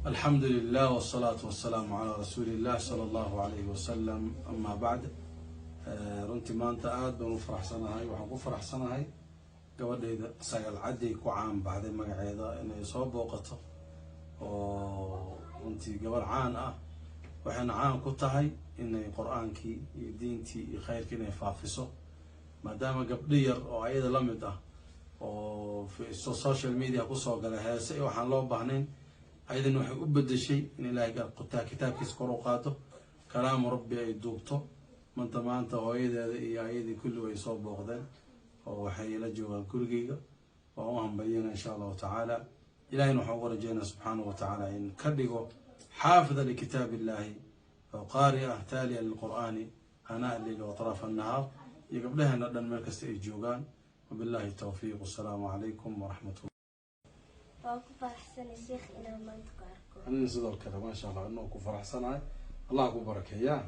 الحمد لله والصلاة والسلام على رسول الله صلى الله عليه وسلم. أما بعد runtii maanta aad baan u faraxsanahay. waxaan ku faraxsanahay gabadhayda sagaal caday ku caan baxday magaceeda inay soo booqato oo runtii gabar caan ah. waxayna caan ku tahay inay qur'aankii iyo diintii iyo khayrkii inay faafiso, maadaama gabdho yar oo ayada la mid ah oo social media ku soo galay heese waxaan loo baahnayn ayadana waxay u bedeshay in ilaahay kitaabkiisa kor u qaado, kalaamu rabbi ay duubto. maanta hooyadeeda iyo ayadii kulli way soo booqdeen oo waxay ila joogaan gurigeyga. waan u hambalyeena insha allahu tacaala. ilaahayna waxaan ugu rajeynaa subxaanahu watacaala in ka dhigo xaafida likitaabillahi oo qaari ah taaliya lilqur'aani anaa alleyli watraaf annahaar, iyo gabdhaheena dhan meel kasta ay joogaan. wabillahi tawfiiq. wasalaamu calaykum waraxmatullah. waan ku faraxsanahay sheekh inaan maanta ku arko. anina sidoo kale maasha allah inuu ku faraxsanahay. allah ku barakeeyaa.